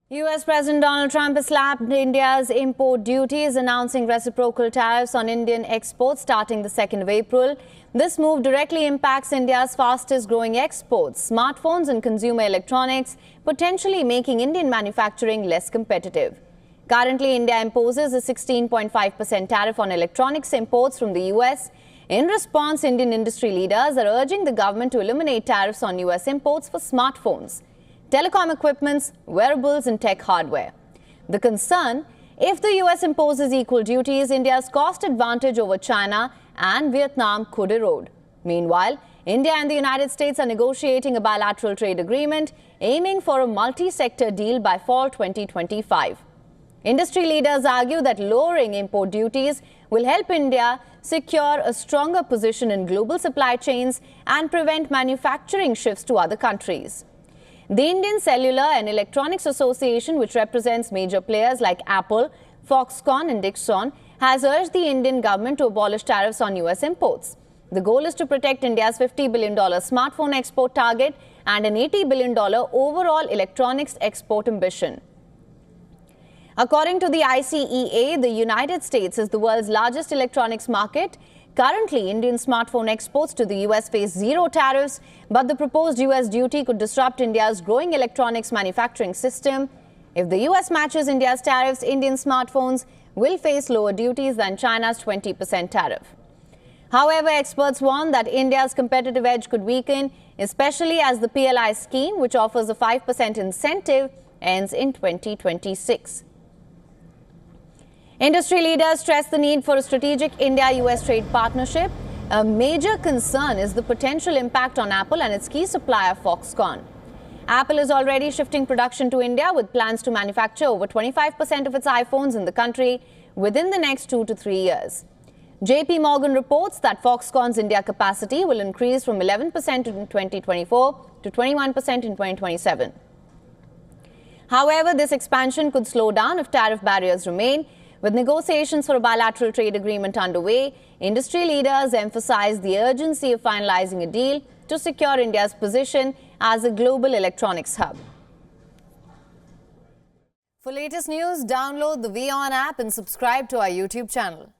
US President Donald Trump has slapped India's import duties, announcing reciprocal tariffs on Indian exports starting the 2nd of April. This move directly impacts India's fastest growing exports, smartphones and consumer electronics, potentially making Indian manufacturing less competitive. Currently, India imposes a 16.5% tariff on electronics imports from the US. In response, Indian industry leaders are urging the government to eliminate tariffs on US imports for smartphones, telecom equipments, wearables and tech hardware. The concern: if the US imposes equal duties, India's cost advantage over China and Vietnam could erode. Meanwhile, India and the United States are negotiating a bilateral trade agreement aiming for a multi-sector deal by fall 2025. Industry leaders argue that lowering import duties will help India secure a stronger position in global supply chains and prevent manufacturing shifts to other countries. The Indian Cellular and Electronics Association, which represents major players like Apple, Foxconn and Dixon, has urged the Indian government to abolish tariffs on US imports. The goal is to protect India's $50 billion smartphone export target and an $80 billion overall electronics export ambition. According to the ICEA, the United States is the world's largest electronics market. Currently, Indian smartphone exports to the US face zero tariffs, but the proposed US duty could disrupt India's growing electronics manufacturing system. If the US matches India's tariffs, Indian smartphones will face lower duties than China's 20% tariff. However, experts warn that India's competitive edge could weaken, especially as the PLI scheme, which offers a 5% incentive, ends in 2026. Industry leaders stress the need for a strategic India-US trade partnership. A major concern is the potential impact on Apple and its key supplier Foxconn. Apple is already shifting production to India with plans to manufacture over 25% of its iPhones in the country within the next 2 to 3 years. JP Morgan reports that Foxconn's India capacity will increase from 11% in 2024 to 21% in 2027. However, this expansion could slow down if tariff barriers remain. With negotiations for a bilateral trade agreement underway, industry leaders emphasize the urgency of finalizing a deal to secure India's position as a global electronics hub. For latest news, download the WION app and subscribe to our YouTube channel.